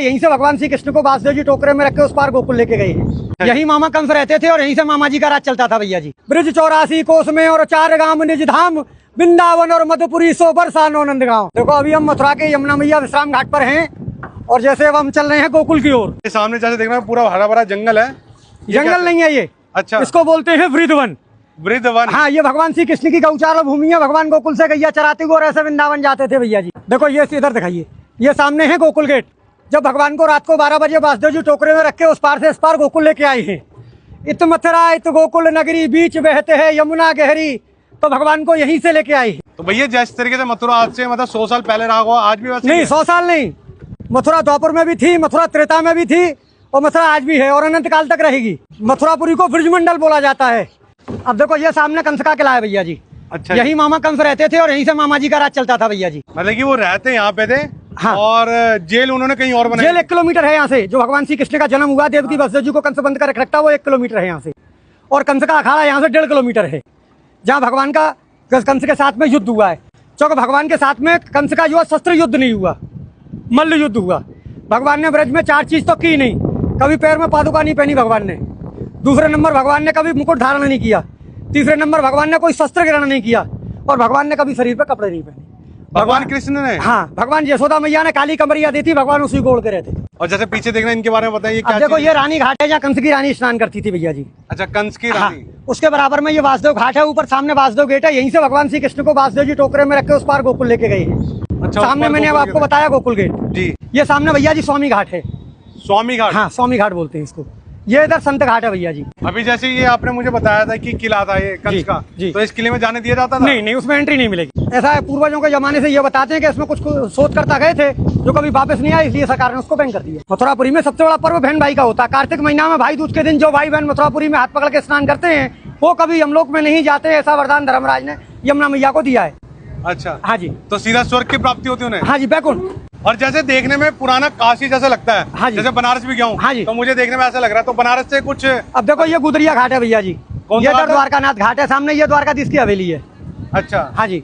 यहीं से भगवान श्री कृष्ण को वासुदेव जी टोकरे में रख के उस पार गोकुल लेके गए हैं। यही मामा कंस रहते थे और यहीं से मामा जी का राज चलता था भैया जी। ब्रिज 84 कोस में और 4 गांव निज धाम, वृंदावन और मधुपुरी सो बरसा नंद गाँव। देखो अभी हम मथुरा के यमुना मैया विश्राम घाट पर हैं और जैसे अब हम चल रहे हैं गोकुल की ओर। सामने जैसे देख रहे हैं पूरा हरा भरा जंगल है। जंगल नहीं है ये, अच्छा, इसको बोलते हैं वृंदावन। वृंदावन, हाँ, ये भगवान श्री कृष्ण की गौचार भूमि है। भगवान गोकुल से गैया चराते हुए और ऐसे वृंदावन जाते थे भैया जी। देखो ये इधर दिखाइए, ये सामने है गोकुल गेट। जब भगवान को रात को 12 बजे वासुदेव जी टोकरे में रख के उस पार से इस पार गोकुल लेके आए हैं। इत मथुरा इत गोकुल नगरी, बीच बहते हैं यमुना गहरी, तो भगवान को यहीं से लेके आए। तो भैया जिस तरीके से मथुरा आज से मतलब 100 साल पहले रहा हुआ, आज भी वैसे नहीं, 100 साल नहीं। मथुरा द्वापर में भी थी, मथुरा त्रेता में भी थी और मथुरा आज भी है और अनंत काल तक रहेगी। मथुरापुरी को ब्रजमंडल बोला जाता है। अब देखो ये सामने कंस का किला है भैया जी। अच्छा, यही मामा कंस रहते थे और यहीं से मामा जी का राज चलता था भैया जी। मतलब कि वो रहते यहाँ पे थे। हाँ। और जेल उन्होंने कहीं और बनाई। जेल 1 किलोमीटर है यहाँ से। जो भगवान श्री कृष्ण का जन्म हुआ, देवकी वसुदेव जी को कंस बंद कर रखता, वो 1 किलोमीटर है यहाँ से। और कंस का अखाड़ा यहाँ से 1.5 किलोमीटर है, जहाँ भगवान का कंस के साथ में युद्ध हुआ है। क्योंकि भगवान के साथ में कंस का जो शस्त्र युद्ध नहीं हुआ, मल्ल युद्ध हुआ। भगवान ने ब्रज में 4 चीज तो की नहीं। कभी पैर में पादुका नहीं पहनी भगवान ने। दूसरे नंबर भगवान ने कभी मुकुट धारण नहीं किया। तीसरे नंबर भगवान ने कोई शस्त्र ग्रहण नहीं किया और भगवान ने कभी शरीर पर कपड़े नहीं पहने। भगवान कृष्ण ने? हाँ, भगवान यशोदा मैया ने काली कमरिया दी थी, भगवान उसी को ओढ़ के रहते थे। और जैसे पीछे देखना, इनके बारे में बताइए क्या? देखो ये रानी घाट है जहाँ कंस की रानी स्नान करती थी भैया जी। अच्छा, कंस की रानी। हाँ, उसके बराबर में ये वासुदेव घाट है। ऊपर सामने वासुदेव गेट है। यहीं से भगवान श्री कृष्ण को वासुदेव जी टोकरे में रख के उस पार गोकुल लेके गए हैं। अच्छा, सामने मैंने अब आपको बताया गोकुल गेट जी। ये सामने भैया जी स्वामी घाट है। स्वामी घाट? हाँ, स्वामी घाट बोलते हैं इसको। ये इधर संत घाट है भैया जी। अभी जैसे ये आपने मुझे बताया था कि किला था ये कंस का, तो इस किले में जाने दिया जाता था? नहीं, उसमें एंट्री नहीं मिलेगी। ऐसा है, पूर्वजों के जमाने से ये बताते हैं कि इसमें कुछ शोध करता गए थे जो कभी वापस नहीं आए, इसलिए सरकार ने उसको बैन कर दिया। मथुरापुरी में सबसे बड़ा पर्व बहन भाई का होता है। कार्तिक महीना में भाई दूज के दिन जो भाई बहन मथुरापुरी में हाथ पकड़ के स्नान करते हैं वो कभी यमलोक में नहीं जाते। ऐसा वरदान धर्मराज ने यमुना मैया को दिया है। अच्छा, हाँ जी। तो सीधा स्वर्ग की प्राप्ति होती है उन्हें? हाँ जी, बैकुंठ। और जैसे देखने में पुराना काशी जैसा लगता है। हाँ जी। जैसे बनारस भी गया हूँ। हाँ जी। तो मुझे देखने में ऐसा लग रहा है। तो बनारस से कुछ? अब देखो ये गुदरिया घाट है भैया जी। ये द्वारकानाथ घाट है सामने, ये द्वारकाधीश की हवेली है। अच्छा, हाँ जी।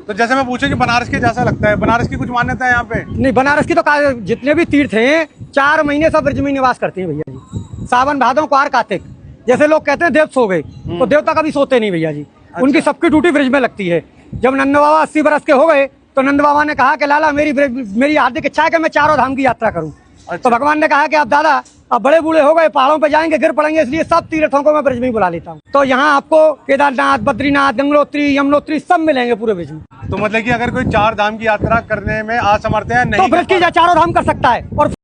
तो जैसे मैं पूछूं कि बनारस के जैसा लगता है, बनारस की कुछ मान्यता है यहाँ पे? नहीं, बनारस की तो जितने भी तीर्थ हैं 4 महीने सब ब्रज में निवास करते हैं भैया जी। सावन भादों क्वार कार्तिक। जैसे लोग कहते हैं देव सो गए, तो देवता कभी सोते नहीं भैया जी। उनकी सबकी ड्यूटी ब्रज में लगती है। जब नंद बाबा 80 बरस के हो गए तो नंद बाबा ने कहा कि लाला मेरी हार्दिक इच्छा है कि मैं 4 धाम की यात्रा करूं। तो भगवान ने कहा कि अब दादा अब बड़े बूढ़े हो गए, पहाड़ों पे जाएंगे, गिर पड़ेंगे, इसलिए सब तीर्थों को मैं ब्रज में ही बुला लेता हूँ। तो यहाँ आपको केदारनाथ, बद्रीनाथ, गंगोत्री, यमुनोत्री सब मिलेंगे पूरे ब्रज में। तो मतलब कि अगर कोई 4 धाम की यात्रा करने में असमर्थ है, नहीं तो ब्रज की 4 धाम कर सकता है। और